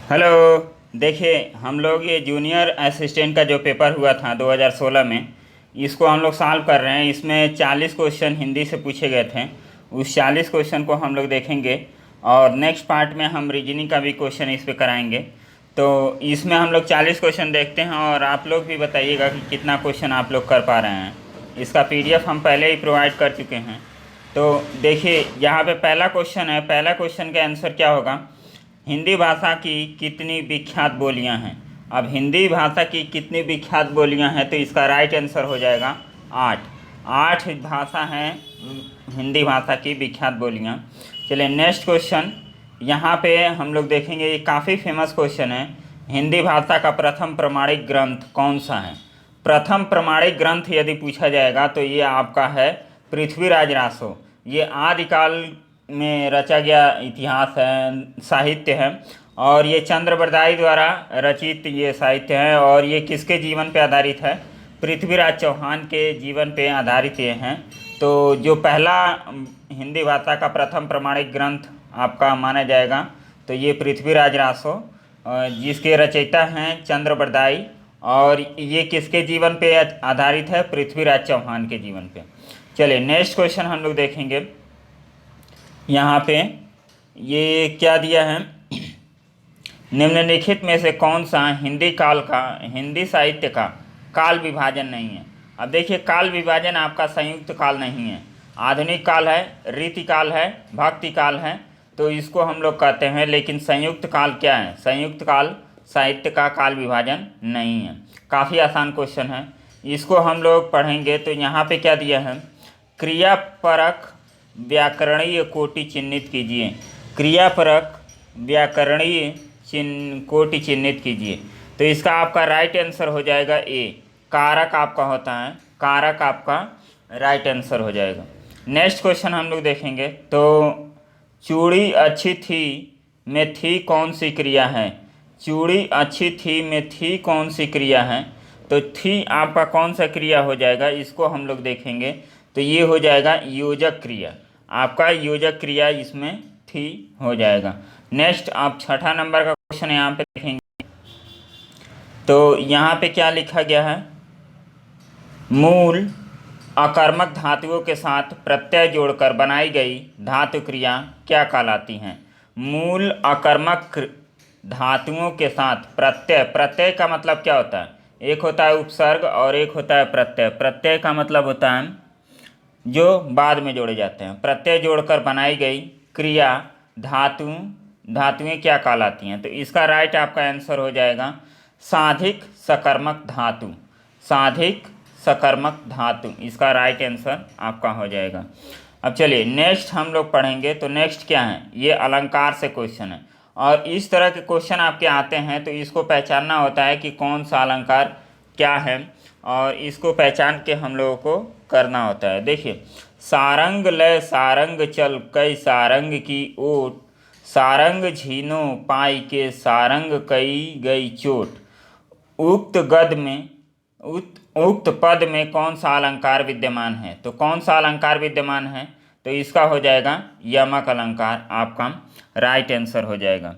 Hello. देखिए, हम लोग ये जूनियर असिस्टेंट का जो पेपर हुआ था 2016 में, इसको हम लोग सॉल्व कर रहे हैं। इसमें 40 क्वेश्चन हिंदी से पूछे गए थे। उस 40 क्वेश्चन को हम लोग देखेंगे और नेक्स्ट पार्ट में हम रीजनिंग का भी क्वेश्चन इस पे कराएंगे। तो इसमें हम लोग 40 क्वेश्चन देखते हैं और आप लोग भी बताइएगा कि कितना क्वेश्चन आप लोग कर पा रहे हैं। इसका पीडीएफ हम पहले ही प्रोवाइड कर चुके हैं। तो देखिए, यहाँ पे पहला क्वेश्चन है। पहला क्वेश्चन का आंसर क्या होगा? हिंदी भाषा की कितनी विख्यात बोलियां हैं? अब हिंदी भाषा की कितनी विख्यात बोलियां हैं, तो इसका राइट आंसर हो जाएगा 8। 8 भाषा हैं हिंदी भाषा की विख्यात बोलियां। चलिए नेक्स्ट क्वेश्चन। यहाँ पे हम लोग देखेंगे, ये काफ़ी फेमस क्वेश्चन है। हिंदी भाषा का प्रथम प्रमाणिक ग्रंथ कौन सा है? प्रथम प्रमाणिक ग्रंथ यदि पूछा जाएगा तो ये आपका है पृथ्वीराज रासो। ये आदिकाल में रचा गया इतिहास है, साहित्य है, और ये चंद्रबरदाई द्वारा रचित ये साहित्य है। और ये किसके जीवन पे आधारित है? पृथ्वीराज चौहान के जीवन पे आधारित ये हैं। तो जो पहला हिंदी भाषा का प्रथम प्रमाणिक ग्रंथ आपका माना जाएगा तो ये पृथ्वीराज रासो, जिसके रचयिता हैं चंद्रबरदाई। और ये किसके जीवन पे आधारित है? पृथ्वीराज चौहान के जीवन पे। चलिए नेक्स्ट क्वेश्चन हम लोग देखेंगे। यहाँ पे ये क्या दिया है? निम्नलिखित में से कौन सा हिंदी साहित्य का काल विभाजन नहीं है? अब देखिए, काल विभाजन आपका संयुक्त काल नहीं है। आधुनिक काल है, रीति काल है, भक्ति काल है, तो इसको हम लोग कहते हैं। लेकिन संयुक्त काल क्या है? संयुक्त काल साहित्य का काल विभाजन नहीं है। काफ़ी आसान क्वेश्चन है, इसको हम लोग पढ़ेंगे। तो यहाँ पे क्या दिया है? क्रियापरक व्याकरणीय कोटि चिन्हित कीजिए। क्रियापरक व्याकरणीय कोटि चिन्हित कीजिए। तो इसका आपका राइट आंसर हो जाएगा ए। कारक आपका होता है, कारक आपका राइट आंसर हो जाएगा। नेक्स्ट क्वेश्चन हम लोग देखेंगे। तो चूड़ी अच्छी थी में थी कौन सी क्रिया है? चूड़ी अच्छी थी में थी कौन सी क्रिया है? तो थी आपका कौन सा क्रिया हो जाएगा, इसको हम लोग देखेंगे। तो ये हो जाएगा योजक क्रिया। आपका योजक क्रिया इसमें थी हो जाएगा। नेक्स्ट आप छठा नंबर का क्वेश्चन यहाँ पे देखेंगे। तो यहाँ पे क्या लिखा गया है? मूल अकर्मक धातुओं के साथ प्रत्यय जोड़कर बनाई गई धातु क्रिया क्या कहलाती हैं? मूल अकर्मक धातुओं के साथ प्रत्यय, प्रत्यय का मतलब क्या होता है? एक होता है उपसर्ग और एक होता है प्रत्यय। प्रत्यय का मतलब होता है जो बाद में जोड़े जाते हैं। प्रत्यय जोड़कर बनाई गई क्रिया धातुएं क्या कहलाती हैं? तो इसका राइट आपका आंसर हो जाएगा साधिक सकर्मक धातु। साधिक सकर्मक धातु इसका राइट आंसर आपका हो जाएगा। अब चलिए नेक्स्ट हम लोग पढ़ेंगे। तो नेक्स्ट क्या है? ये अलंकार से क्वेश्चन है, और इस तरह के क्वेश्चन आपके आते हैं तो इसको पहचानना होता है कि कौन सा अलंकार क्या है, और इसको पहचान के हम लोगों को करना होता है। देखिए, सारंग लय सारंग चल कई सारंग की ओट, सारंग झीनो पाई के सारंग कई गई चोट। उक्त गद में उक्त पद में कौन सा अलंकार विद्यमान है? तो कौन सा अलंकार विद्यमान है? तो इसका हो जाएगा यमक अलंकार, आपका राइट आंसर हो जाएगा।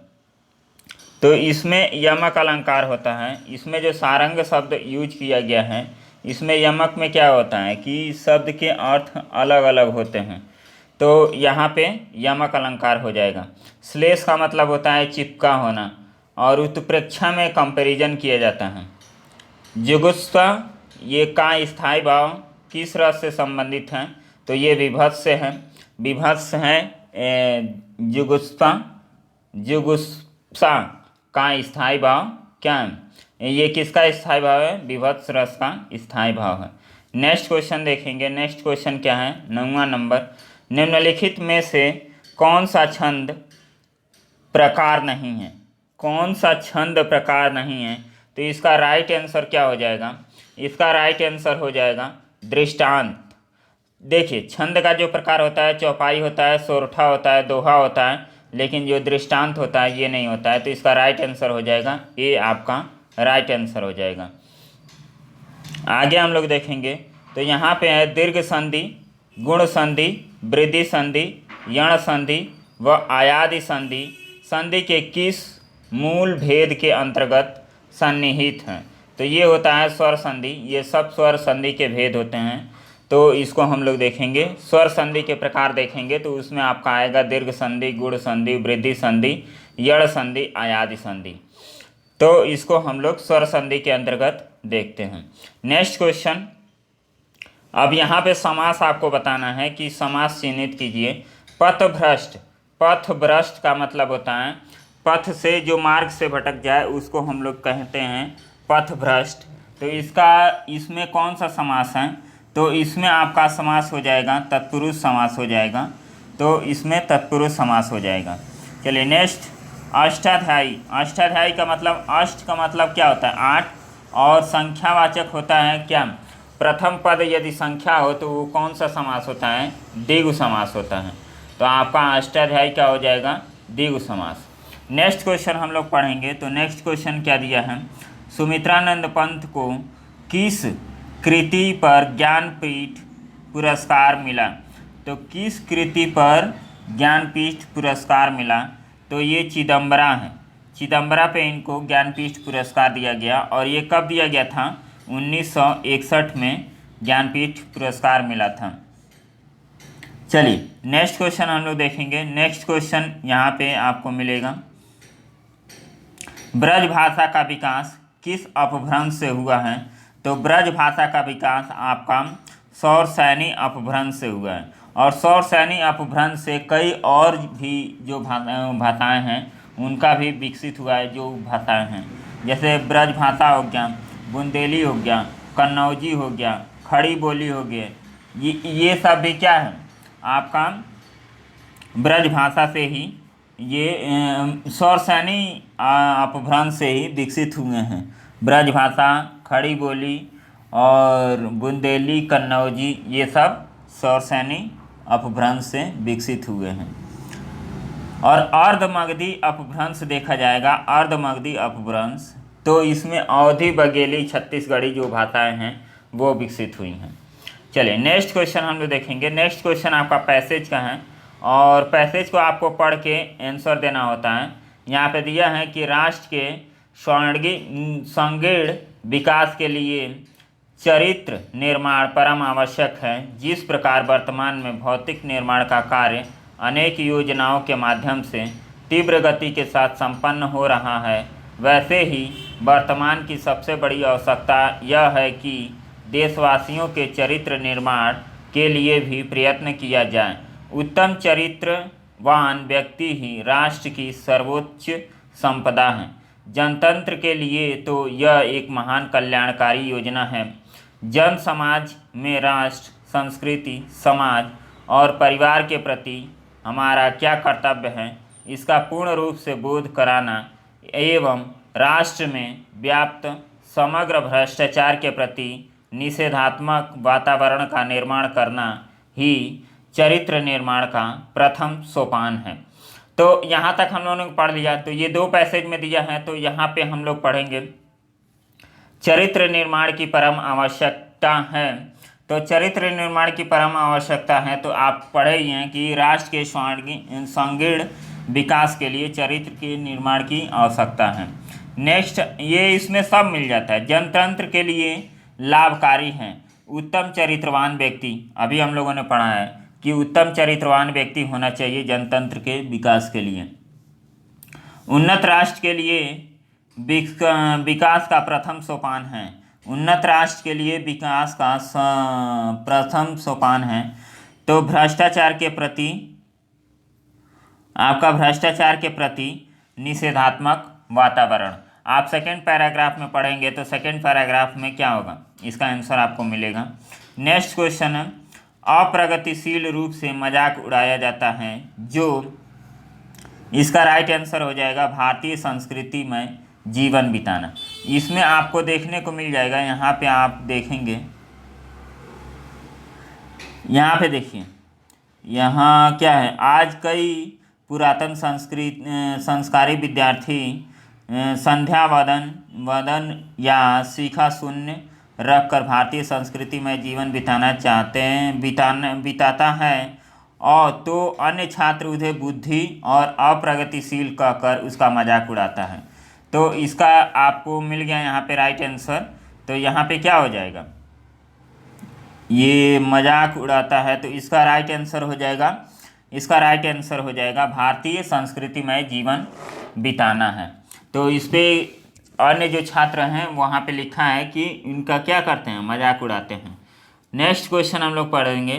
तो इसमें यमक अलंकार होता है। इसमें जो सारंग शब्द यूज किया गया है, इसमें यमक में क्या होता है कि शब्द के अर्थ अलग अलग होते हैं। तो यहाँ पे यमक अलंकार हो जाएगा। श्लेष का मतलब होता है चिपका होना, और उत्प्रेक्षा में कंपैरिजन किया जाता है। जुगुप्सा, ये का स्थायी भाव किस रस से संबंधित है? तो ये विभत्स से है। विभत्स है जुगुप्सा। जुगुप्सा का स्थायी भाव क्या है? ये किसका स्थायी भाव है? विभत्स रस का स्थायी भाव है। नेक्स्ट क्वेश्चन देखेंगे। नेक्स्ट क्वेश्चन क्या है? 9वां नंबर। निम्नलिखित में से कौन सा छंद प्रकार नहीं है? कौन सा छंद प्रकार नहीं है? तो इसका राइट आंसर क्या हो जाएगा? इसका राइट आंसर हो जाएगा दृष्टांत। देखिए, छंद का जो प्रकार होता है चौपाई होता है, सोरठा होता है, दोहा होता है, लेकिन जो दृष्टांत होता है ये नहीं होता है। तो इसका राइट आंसर हो जाएगा ये, आपका राइट आंसर हो जाएगा। आगे हम लोग देखेंगे। तो यहाँ पे है दीर्घ संधि, गुण संधि, वृद्धि संधि, यण संधि व आयादि संधि। संधि के किस मूल भेद के अंतर्गत सन्निहित हैं। तो ये होता है स्वर संधि, ये सब स्वर संधि के भेद होते हैं। तो इसको हम लोग देखेंगे, स्वर संधि के प्रकार देखेंगे तो उसमें आपका आएगा दीर्घ संधि, गुण संधि, वृद्धि संधि, यड़ संधि, आयादि संधि। तो इसको हम लोग स्वर संधि के अंतर्गत देखते हैं। नेक्स्ट क्वेश्चन, अब यहाँ पे समास आपको बताना है कि समास चिन्हित कीजिए। पथभ्रष्ट, पथभ्रष्ट का मतलब होता है पथ से जो मार्ग से भटक जाए उसको हम लोग कहते हैं पथभ्रष्ट। तो इसमें कौन सा समास है? तो इसमें आपका समास हो जाएगा तत्पुरुष समास हो जाएगा। तो इसमें तत्पुरुष समास हो जाएगा। चलिए नेक्स्ट, अष्टाध्यायी। अष्टाध्यायी का मतलब, अष्ट का मतलब क्या होता है? 8, और संख्यावाचक होता है क्या? प्रथम पद यदि संख्या हो तो वो कौन सा समास होता है? द्विगु समास होता है। तो आपका अष्टाध्यायी क्या हो जाएगा? द्विगु समास। नेक्स्ट क्वेश्चन हम लोग पढ़ेंगे। तो नेक्स्ट क्वेश्चन क्या दिया है? सुमित्रानंद पंत को किस कृति पर ज्ञानपीठ पुरस्कार मिला? तो किस कृति पर ज्ञानपीठ पुरस्कार मिला? तो ये चिदम्बरा है। चिदम्बरा पे इनको ज्ञानपीठ पुरस्कार दिया गया, और ये कब दिया गया था? 1961 में ज्ञानपीठ पुरस्कार मिला था। चलिए नेक्स्ट क्वेश्चन हम लोग देखेंगे। नेक्स्ट क्वेश्चन यहाँ पे आपको मिलेगा, ब्रज भाषा का विकास किस अपभ्रंश से हुआ है? तो ब्रज भाषा का विकास आपका सौरसैनी अपभ्रंश से हुआ है, और सौरसैनी अपभ्रंश से कई और भी जो भाषाएँ हैं उनका भी विकसित हुआ है। जो भाषाएँ हैं जैसे ब्रज भाषा हो गया, बुंदेली हो गया, कन्नौजी हो गया, खड़ी बोली हो गया, ये सब भी क्या है? आपका ब्रज भाषा से ही, ये सौरसैनी अपभ्रंश से ही विकसित हुए हैं। ब्रज भाषा, खड़ी बोली और बुंदेली, कन्नौजी, ये सब सौरसैनी अपभ्रंश से विकसित हुए हैं। और अर्धमगधी अपभ्रंश देखा जाएगा, अर्धमगधी अपभ्रंश, तो इसमें अवधी, बघेली, छत्तीसगढ़ी जो भाषाएं हैं वो विकसित हुई हैं। चलिए नेक्स्ट क्वेश्चन हम लोग देखेंगे। नेक्स्ट क्वेश्चन आपका पैसेज का है, और पैसेज को आपको पढ़ के आंसर देना होता है। यहाँ पे दिया है कि राष्ट्र के संगीण विकास के लिए चरित्र निर्माण परम आवश्यक है। जिस प्रकार वर्तमान में भौतिक निर्माण का कार्य अनेक योजनाओं के माध्यम से तीव्र गति के साथ संपन्न हो रहा है, वैसे ही वर्तमान की सबसे बड़ी आवश्यकता यह है कि देशवासियों के चरित्र निर्माण के लिए भी प्रयत्न किया जाए। उत्तम चरित्रवान व्यक्ति ही राष्ट्र की सर्वोच्च संपदा है। जनतंत्र के लिए तो यह एक महान कल्याणकारी योजना है। जन समाज में राष्ट्र, संस्कृति, समाज और परिवार के प्रति हमारा क्या कर्तव्य है, इसका पूर्ण रूप से बोध कराना एवं राष्ट्र में व्याप्त समग्र भ्रष्टाचार के प्रति निषेधात्मक वातावरण का निर्माण करना ही चरित्र निर्माण का प्रथम सोपान है। तो यहाँ तक हम लोगों ने पढ़ लिया। तो ये 2 पैसेज में दिया है, तो यहाँ पे हम लोग पढ़ेंगे चरित्र निर्माण की परम आवश्यकता है। तो चरित्र निर्माण की परम आवश्यकता है, तो आप पढ़े ही हैं कि राष्ट्र के संगीण विकास के लिए चरित्र के निर्माण की आवश्यकता है। नेक्स्ट, ये इसमें सब मिल जाता है। जनतंत्र के लिए लाभकारी है। उत्तम चरित्रवान व्यक्ति, अभी हम लोगों ने पढ़ा है कि उत्तम चरित्रवान व्यक्ति होना चाहिए जनतंत्र के विकास के लिए। उन्नत राष्ट्र के लिए विकास का प्रथम सोपान है। उन्नत राष्ट्र के लिए विकास का प्रथम सोपान है। तो भ्रष्टाचार के प्रति, आपका भ्रष्टाचार के प्रति निषेधात्मक वातावरण। आप सेकेंड पैराग्राफ में पढ़ेंगे तो सेकेंड पैराग्राफ में क्या होगा, इसका आंसर आपको मिलेगा। नेक्स्ट क्वेश्चन है, अप्रगतिशील रूप से मजाक उड़ाया जाता है जो, इसका राइट आंसर हो जाएगा भारतीय संस्कृति में जीवन बिताना। इसमें आपको देखने को मिल जाएगा, यहाँ पे आप देखेंगे, यहाँ पे देखिए, यहाँ क्या है, आज कई पुरातन संस्कारी विद्यार्थी संध्या वदन या सीखा शून्य रखकर भारतीय संस्कृति में जीवन बिताता है, और तो अन्य छात्र उसे बुद्धि और अप्रगतिशील कहकर उसका मजाक उड़ाता है। तो इसका आपको मिल गया यहाँ पे राइट आंसर। तो यहाँ पे क्या हो जाएगा, ये मजाक उड़ाता है, तो इसका राइट आंसर हो जाएगा, इसका राइट आंसर हो जाएगा भारतीय संस्कृति में जीवन बिताना है। तो इस पे अन्य जो छात्र हैं वहाँ पे लिखा है कि इनका क्या करते हैं, मजाक उड़ाते हैं। नेक्स्ट क्वेश्चन हम लोग पढ़ेंगे,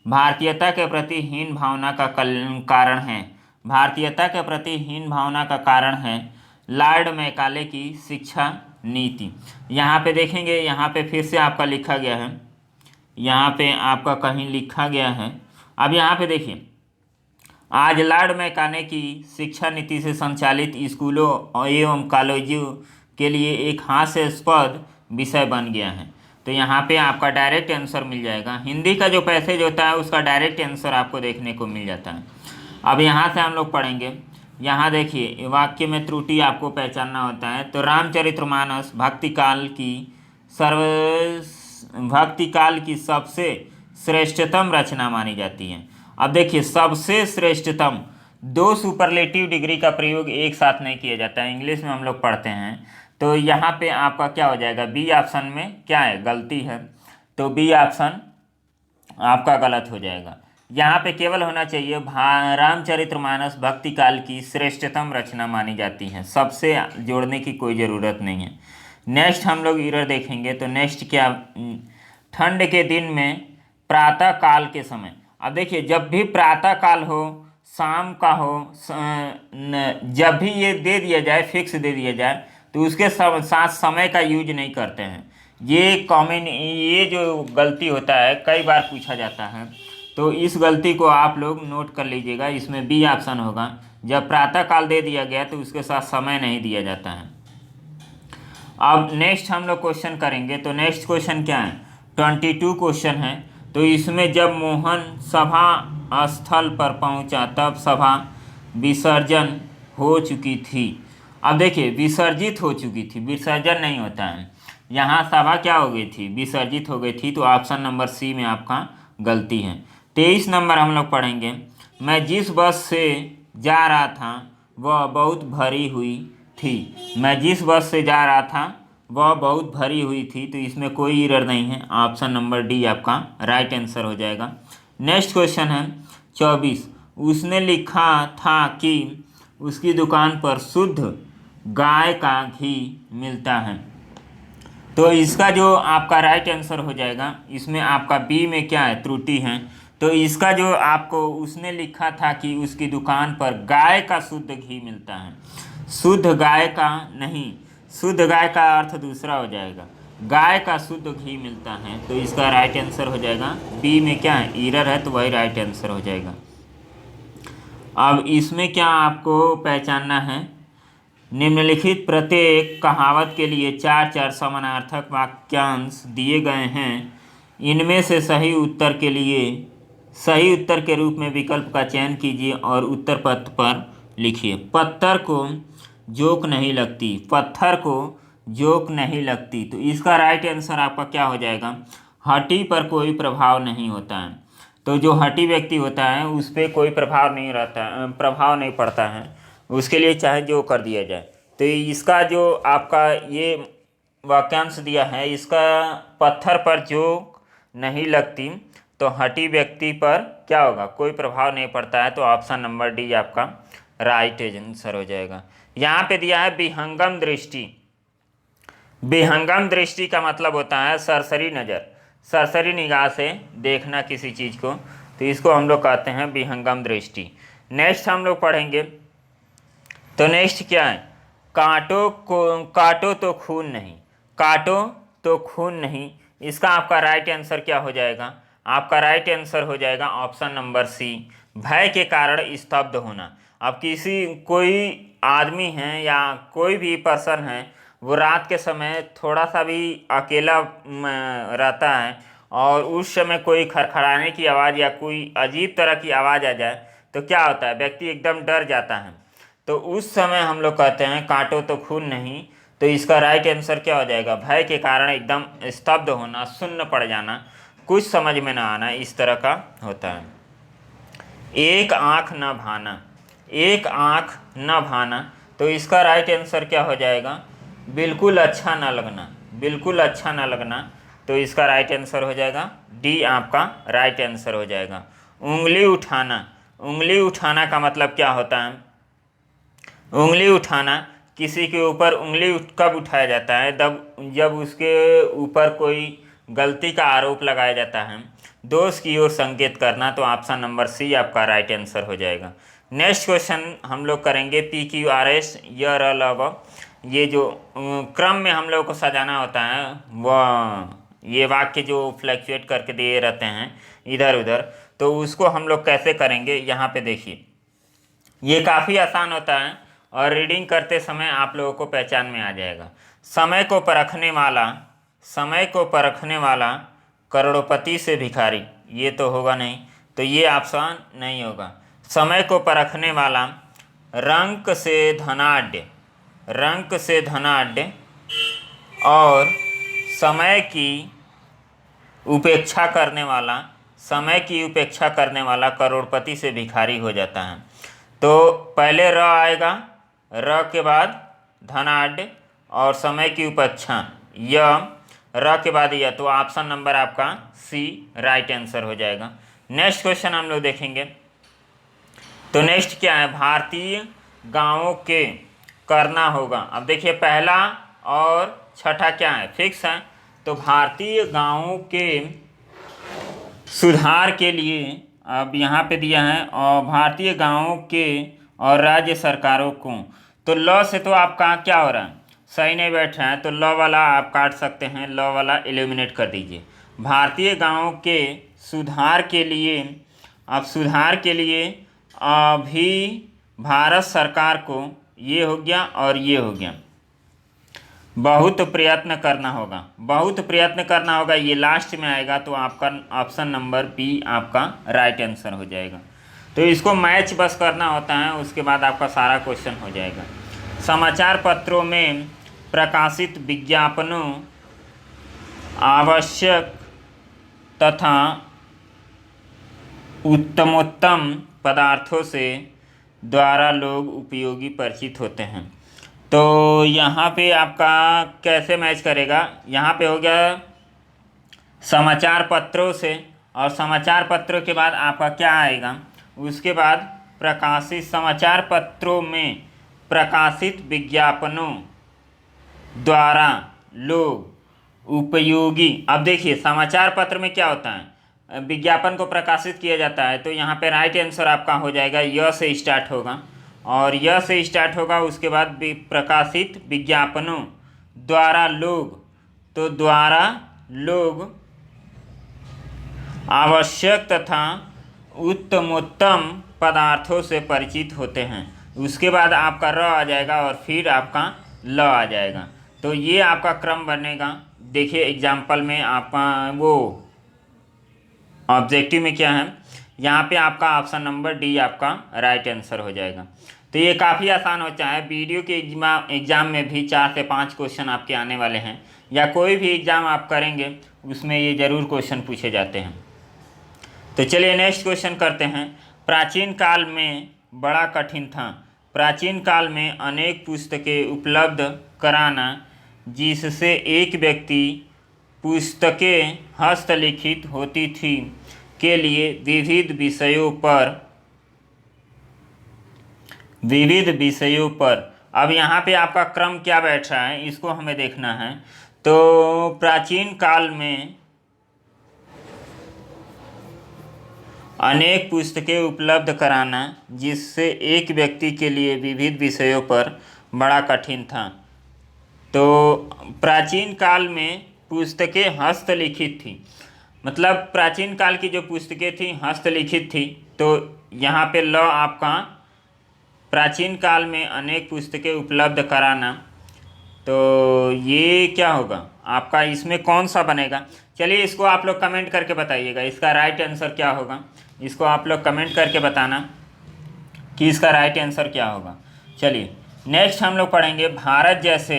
भारतीयता के प्रति हीन भावना का कारण है। भारतीयता के प्रति हीन भावना का कारण है लॉर्ड मैकाले की शिक्षा नीति। यहाँ पे देखेंगे, यहाँ पे फिर से आपका लिखा गया है, यहाँ पे आपका कहीं लिखा गया है। अब यहाँ पे देखिए, आज लॉर्ड मैकाले की शिक्षा नीति से संचालित स्कूलों एवं कॉलेजों के लिए एक हास्यास्पद विषय बन गया है। तो यहाँ पे आपका डायरेक्ट आंसर मिल जाएगा। हिंदी का जो पैसेज होता है उसका डायरेक्ट आंसर आपको देखने को मिल जाता है। अब यहाँ से हम लोग पढ़ेंगे, यहाँ देखिए वाक्य में त्रुटि आपको पहचानना होता है। तो रामचरितमानस भक्ति काल की सबसे श्रेष्ठतम रचना मानी जाती है। अब देखिए, सबसे श्रेष्ठतम, दो सुपरलेटिव डिग्री का प्रयोग एक साथ नहीं किया जाता है, इंग्लिश में हम लोग पढ़ते हैं। तो यहाँ पे आपका क्या हो जाएगा, बी ऑप्शन में क्या है, गलती है। तो बी ऑप्शन आपका गलत हो जाएगा। यहाँ पे केवल होना चाहिए रामचरितमानस भक्ति काल की श्रेष्ठतम रचना मानी जाती है, सबसे जोड़ने की कोई ज़रूरत नहीं है। नेक्स्ट हम लोग एरर देखेंगे। तो नेक्स्ट क्या, ठंड के दिन में प्रातः काल के समय। अब देखिए, जब भी प्रातः काल हो, शाम का हो, जब भी ये दे दिया जाए, फिक्स दे दिया जाए, तो उसके साथ समय का यूज नहीं करते हैं। ये कॉमन, ये जो गलती होता है कई बार पूछा जाता है, तो इस गलती को आप लोग नोट कर लीजिएगा। इसमें बी ऑप्शन होगा, जब प्रातः काल दे दिया गया तो उसके साथ समय नहीं दिया जाता है। अब नेक्स्ट हम लोग क्वेश्चन करेंगे। तो नेक्स्ट क्वेश्चन क्या है, 22 क्वेश्चन है। तो इसमें जब मोहन सभा स्थल पर पहुंचा तब सभा विसर्जन हो चुकी थी। अब देखिए, विसर्जित हो चुकी थी, विसर्जन नहीं होता है। यहाँ सभा क्या हो गई थी, विसर्जित हो गई थी। तो ऑप्शन नंबर सी में आपका गलती है। 23 नंबर हम लोग पढ़ेंगे, मैं जिस बस से जा रहा था वह बहुत भरी हुई थी। मैं जिस बस से जा रहा था वह बहुत भरी हुई थी। तो इसमें कोई एरर नहीं है, ऑप्शन नंबर डी आपका राइट आंसर हो जाएगा। नेक्स्ट क्वेश्चन है 24, उसने लिखा था कि उसकी दुकान पर शुद्ध गाय का घी मिलता है। तो इसका जो आपका राइट आंसर हो जाएगा, इसमें आपका बी में क्या है, त्रुटि है। तो इसका जो आपको, उसने लिखा था कि उसकी दुकान पर गाय का शुद्ध घी मिलता है, शुद्ध गाय का नहीं, शुद्ध गाय का अर्थ दूसरा हो जाएगा, गाय का शुद्ध घी मिलता है। तो इसका राइट आंसर हो जाएगा, बी में क्या है, एरर है, तो वही राइट आंसर हो जाएगा। अब इसमें क्या आपको पहचानना है, निम्नलिखित प्रत्येक कहावत के लिए 4 समानार्थक वाक्यांश दिए गए हैं। इनमें से सही उत्तर के लिए सही उत्तर के रूप में विकल्प का चयन कीजिए और उत्तर पत्र पर लिखिए। पत्थर को जोक नहीं लगती, पत्थर को जोक नहीं लगती। तो इसका राइट आंसर आपका क्या हो जाएगा, हड्डी पर कोई प्रभाव नहीं होता है। तो जो हड्डी व्यक्ति होता है उस पर कोई प्रभाव नहीं रहता, प्रभाव नहीं पड़ता है, उसके लिए चाहे जो कर दिया जाए। तो इसका जो आपका ये वाक्यांश दिया है, इसका पत्थर पर जोक नहीं लगती, तो हड्डी व्यक्ति पर क्या होगा, कोई प्रभाव नहीं पड़ता है। तो ऑप्शन नंबर डी आपका राइट आंसर हो जाएगा। यहाँ पे दिया है विहंगम दृष्टि। विहंगम दृष्टि का मतलब होता है सरसरी नज़र, सरसरी निगाह से देखना किसी चीज़ को, तो इसको हम लोग कहते हैं विहंगम दृष्टि। नेक्स्ट हम लोग पढ़ेंगे। तो नेक्स्ट क्या है, काटो तो खून नहीं, काटो तो खून नहीं। इसका आपका राइट आंसर क्या हो जाएगा, आपका राइट आंसर हो जाएगा ऑप्शन नंबर सी, भय के कारण स्तब्ध होना। अब कोई आदमी है या कोई भी पर्सन है, वो रात के समय थोड़ा सा भी अकेला रहता है और उस समय कोई खड़खड़ाने की आवाज़ या कोई अजीब तरह की आवाज़ आ जाए तो क्या होता है, व्यक्ति एकदम डर जाता है। तो उस समय हम लोग कहते हैं काटो तो खून नहीं। तो इसका राइट आंसर क्या हो जाएगा, भय के कारण एकदम स्तब्ध होना, सुन्न पड़ जाना, कुछ समझ में ना आना, इस तरह का होता है। एक आँख न भाना, एक आँख न भाना, तो इसका राइट आंसर क्या हो जाएगा? बिल्कुल अच्छा ना लगना, बिल्कुल अच्छा ना लगना, तो इसका राइट आंसर हो जाएगा डी, आपका राइट आंसर हो जाएगा। उंगली उठाना, उंगली उठाना का मतलब क्या होता है? उंगली उठाना, किसी के ऊपर उंगली कब उठाया जाता है? जब उसके ऊपर कोई गलती का आरोप लगाया जाता है, दोष की ओर संकेत करना, तो ऑप्शन नंबर सी आपका राइट आंसर हो जाएगा। नेक्स्ट क्वेश्चन हम लोग करेंगे PQRS य र ल व। ये जो क्रम में हम लोग को सजाना होता है, वह ये वाक्य जो फ्लैक्चुएट करके दिए रहते हैं इधर उधर, तो उसको हम लोग कैसे करेंगे? यहाँ पे देखिए, ये काफ़ी आसान होता है और रीडिंग करते समय आप लोगों को पहचान में आ जाएगा। समय को परखने वाला, समय को परखने वाला करोड़पति से भिखारी, ये तो होगा नहीं, तो ये ऑप्शन नहीं होगा। समय को परखने वाला रंक से धनाढ्य, रंक से धनाढ्य और समय की उपेक्षा करने वाला, समय की उपेक्षा करने वाला करोड़पति से भिखारी हो जाता है। तो पहले र आएगा, र के बाद धनाढ्य और समय की उपेक्षा, य, र के बाद य, तो ऑप्शन नंबर आपका सी राइट आंसर हो जाएगा। नेक्स्ट क्वेश्चन हम लोग देखेंगे। तो नेक्स्ट क्या है? भारतीय गांवों के करना होगा। अब देखिए, पहला और छठा क्या है? फिक्स है। तो भारतीय गांवों के सुधार के लिए, अब यहाँ पे दिया है, और भारतीय गांवों के और राज्य सरकारों को, तो ल से तो आपका क्या हो रहा है? सही नहीं बैठ रहा है, तो ल वाला आप काट सकते हैं, ल वाला एलिमिनेट कर दीजिए। भारतीय गांवों के सुधार के लिए, अब सुधार के लिए अभी भारत सरकार को, ये हो गया और ये हो गया, बहुत प्रयत्न करना होगा, बहुत प्रयत्न करना होगा, ये लास्ट में आएगा, तो आपका ऑप्शन नंबर बी आपका राइट आंसर हो जाएगा। तो इसको मैच बस करना होता है, उसके बाद आपका सारा क्वेश्चन हो जाएगा। समाचार पत्रों में प्रकाशित विज्ञापनों आवश्यक तथा उत्तमोत्तम पदार्थों से द्वारा लोग उपयोगी परिचित होते हैं। तो यहाँ पे आपका कैसे मैच करेगा? यहाँ पे हो गया समाचार पत्रों से, और समाचार पत्रों के बाद आपका क्या आएगा? उसके बाद प्रकाशित, समाचार पत्रों में प्रकाशित विज्ञापनों द्वारा लोग उपयोगी। अब देखिए, समाचार पत्र में क्या होता है? विज्ञापन को प्रकाशित किया जाता है, तो यहाँ पे राइट आंसर आपका हो जाएगा, य से स्टार्ट होगा, और य से स्टार्ट होगा, उसके बाद प्रकाशित विज्ञापनों द्वारा लोग, तो द्वारा लोग आवश्यक तथा उत्तमोत्तम पदार्थों से परिचित होते हैं। उसके बाद आपका र आ जाएगा और फिर आपका ल आ जाएगा। तो ये आपका क्रम बनेगा। देखिए एग्जाम्पल में आपका वो ऑब्जेक्टिव में क्या है, यहाँ पे आपका ऑप्शन नंबर डी आपका राइट आंसर हो जाएगा। तो ये काफ़ी आसान होता है। वीडियो के एग्ज़ाम में भी 4 से 5 क्वेश्चन आपके आने वाले हैं, या कोई भी एग्ज़ाम आप करेंगे उसमें ये ज़रूर क्वेश्चन पूछे जाते हैं। तो चलिए नेक्स्ट क्वेश्चन करते हैं। प्राचीन काल में बड़ा कठिन था। प्राचीन काल में अनेक पुस्तकें उपलब्ध कराना, जिससे एक व्यक्ति पुस्तकें हस्तलिखित होती थी के लिए विविध विषयों पर। अब यहाँ पे आपका क्रम क्या बैठ रहा है, इसको हमें देखना है। तो प्राचीन काल में अनेक पुस्तकें उपलब्ध कराना, जिससे एक व्यक्ति के लिए विविध विषयों पर बड़ा कठिन था। तो प्राचीन काल में पुस्तकें हस्तलिखित थी, मतलब प्राचीन काल की जो पुस्तकें थी हस्तलिखित थी। तो यहाँ पे ल आपका प्राचीन काल में अनेक पुस्तकें उपलब्ध कराना, तो ये क्या होगा आपका, इसमें कौन सा बनेगा? चलिए इसको आप लोग कमेंट करके बताइएगा, इसका राइट आंसर क्या होगा। इसको आप लोग कमेंट करके बताना कि इसका राइट आंसर क्या होगा। चलिए नेक्स्ट हम लोग पढ़ेंगे, भारत जैसे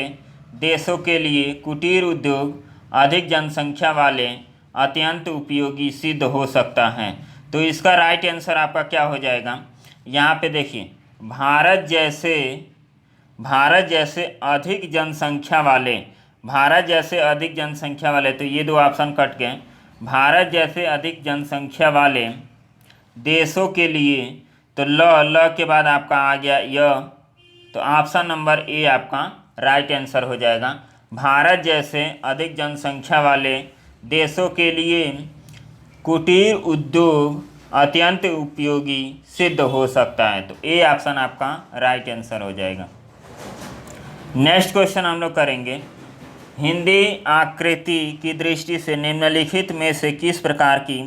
देशों के लिए कुटीर उद्योग अधिक जनसंख्या वाले अत्यंत उपयोगी सिद्ध हो सकता है। तो इसका राइट आंसर आपका क्या हो जाएगा, यहाँ पे देखिए, भारत जैसे अधिक जनसंख्या वाले, भारत जैसे अधिक जनसंख्या वाले, तो ये दो ऑप्शन कट गए। भारत जैसे अधिक जनसंख्या वाले देशों के लिए, तो ल के बाद आपका आ गया य, तो ऑप्शन नंबर ए आपका राइट आंसर हो जाएगा। भारत जैसे अधिक जनसंख्या वाले देशों के लिए कुटीर उद्योग अत्यंत उपयोगी सिद्ध हो सकता है, तो ए ऑप्शन आपका राइट आंसर हो जाएगा। नेक्स्ट क्वेश्चन हम लोग करेंगे, हिंदी आकृति की दृष्टि से निम्नलिखित में से किस प्रकार की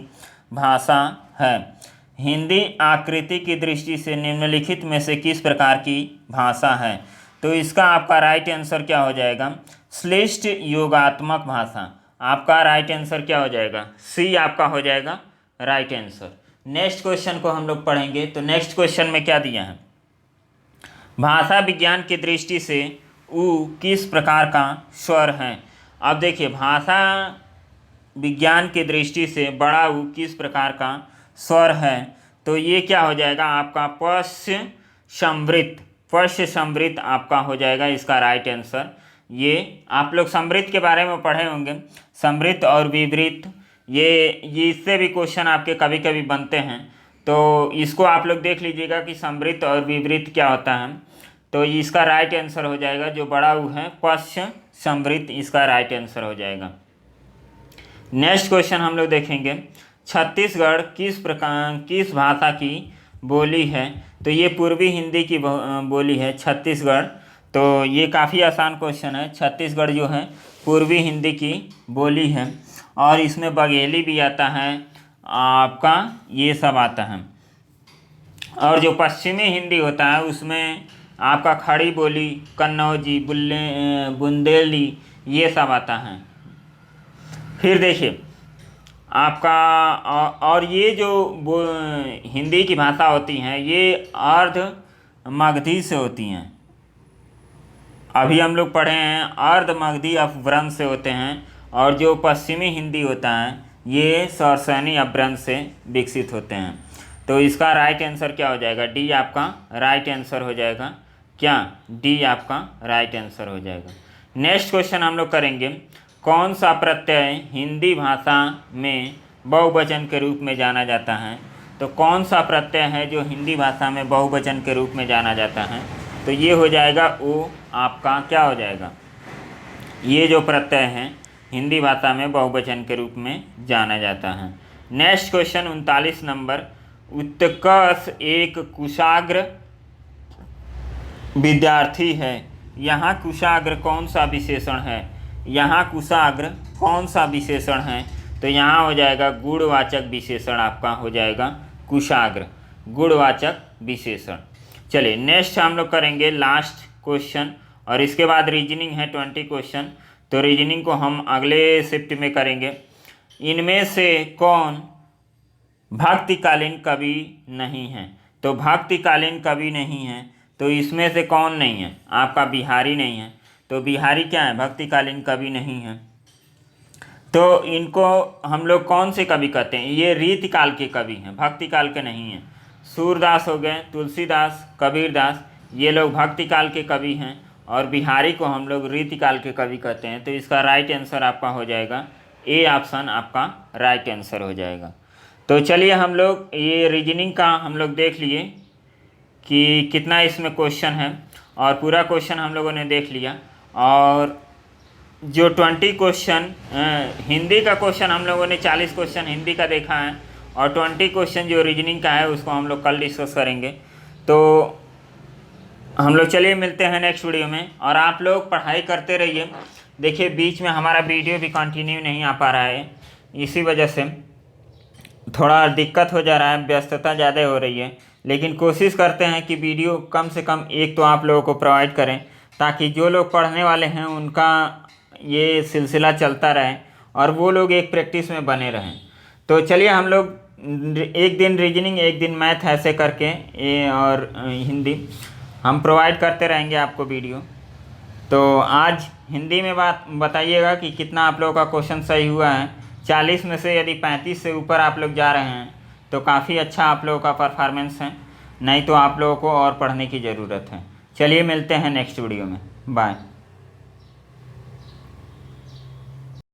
भाषा है। हिंदी आकृति की दृष्टि से निम्नलिखित में से किस प्रकार की भाषा है, तो इसका आपका राइट आंसर क्या हो जाएगा, श्लिष्ट योगात्मक भाषा। आपका राइट आंसर क्या हो जाएगा, सी आपका हो जाएगा राइट आंसर। नेक्स्ट क्वेश्चन को हम लोग पढ़ेंगे, तो नेक्स्ट क्वेश्चन में क्या दिया है, भाषा विज्ञान की दृष्टि से उ किस प्रकार का स्वर है। अब देखिए, भाषा विज्ञान की दृष्टि से बड़ा उ किस प्रकार का स्वर है, तो ये क्या हो जाएगा आपका पश्च समृत आपका हो जाएगा इसका राइट आंसर। ये आप लोग समृत के बारे में पढ़े होंगे, समृत और विवृत, ये इससे भी क्वेश्चन आपके कभी कभी बनते हैं, तो इसको आप लोग देख लीजिएगा कि समृत और विवृत क्या होता है। तो इसका राइट आंसर हो जाएगा जो बड़ा उ है पश्च समृत, इसका राइट आंसर हो जाएगा। नेक्स्ट क्वेश्चन हम लोग देखेंगे, छत्तीसगढ़ किस भाषा की बोली है, तो ये पूर्वी हिंदी की बोली है छत्तीसगढ़। तो ये काफ़ी आसान क्वेश्चन है, छत्तीसगढ़ जो है पूर्वी हिंदी की बोली है, और इसमें बघेली भी आता है आपका, ये सब आता है। और जो पश्चिमी हिंदी होता है उसमें आपका खड़ी बोली, कन्नौजी, बुंदेली, ये सब आता है। फिर देखिए आपका और ये जो हिंदी की भाषा होती हैं ये अर्ध मगधी से होती हैं। अभी हम लोग पढ़े हैं अर्ध मगधी अपभ्रंश से होते हैं, और जो पश्चिमी हिंदी होता है ये सरसैनी अपभ्रंश से विकसित होते हैं। तो इसका राइट आंसर क्या हो जाएगा, डी आपका राइट आंसर हो जाएगा। क्या, डी आपका राइट आंसर हो जाएगा। नेक्स्ट क्वेश्चन हम लोग करेंगे, कौन सा प्रत्यय हिंदी भाषा में बहुवचन के रूप में जाना जाता है, तो कौन सा प्रत्यय है जो हिंदी भाषा में बहुवचन के रूप में जाना जाता है, तो ये हो जाएगा ओ आपका क्या हो जाएगा, ये जो प्रत्यय है हिंदी भाषा में बहुवचन के रूप में जाना जाता है। नेक्स्ट क्वेश्चन 39 नंबर, उत्कर्ष एक कुशाग्र विद्यार्थी है, यहाँ कुशाग्र कौन सा विशेषण है, यहाँ कुशाग्र कौन सा विशेषण है, तो यहाँ हो जाएगा गुणवाचक विशेषण आपका हो जाएगा कुशाग्र, गुणवाचक विशेषण। चलिए नेक्स्ट हम लोग करेंगे लास्ट क्वेश्चन, और इसके बाद रीजनिंग है 20 क्वेश्चन, तो रीजनिंग को हम अगले शिफ्ट में करेंगे। इनमें से कौन भक्तिकालीन कवि नहीं है, तो भक्तिकालीन कवि नहीं है, तो इसमें से कौन नहीं है, आपका बिहारी नहीं है, तो बिहारी क्या है, भक्तिकालीन कवि नहीं है। तो इनको हम लोग कौन से कवि कहते हैं, ये रीतिकाल के कवि हैं, भक्तिकाल के नहीं हैं। सूरदास हो गए, तुलसीदास, कबीरदास, ये लोग भक्तिकाल के कवि हैं, और बिहारी को हम लोग रीतिकाल के कवि कहते हैं। तो इसका राइट आंसर आपका हो जाएगा ए ऑप्शन आपका राइट आंसर हो जाएगा। तो चलिए हम लोग ये रीजनिंग का हम लोग देख लिए कि कितना इसमें क्वेश्चन है, और पूरा क्वेश्चन हम लोगों ने देख लिया। और जो 20 क्वेश्चन हिंदी का क्वेश्चन हम लोगों ने 40 क्वेश्चन हिंदी का देखा है, और 20 क्वेश्चन जो रीजनिंग का है उसको हम लोग कल डिस्कस करेंगे। तो हम लोग चलिए मिलते हैं नेक्स्ट वीडियो में, और आप लोग पढ़ाई करते रहिए। देखिए बीच में हमारा वीडियो भी कंटिन्यू नहीं आ पा रहा है, इसी वजह से थोड़ा दिक्कत हो जा रहा है, व्यस्तता ज़्यादा हो रही है, लेकिन कोशिश करते हैं कि वीडियो कम से कम एक तो आप लोगों को प्रोवाइड करें, ताकि जो लोग पढ़ने वाले हैं उनका ये सिलसिला चलता रहे, और वो लोग एक प्रैक्टिस में बने रहें। तो चलिए हम लोग एक दिन रीजनिंग, एक दिन मैथ, ऐसे करके ये और हिंदी हम प्रोवाइड करते रहेंगे आपको वीडियो। तो आज हिंदी में बात बताइएगा कि कितना आप लोगों का क्वेश्चन सही हुआ है। 40 में से यदि 35 से ऊपर आप लोग जा रहे हैं तो काफ़ी अच्छा आप लोगों का परफॉर्मेंस है, नहीं तो आप लोगों को और पढ़ने की ज़रूरत है। चलिए मिलते हैं नेक्स्ट वीडियो में, बाय।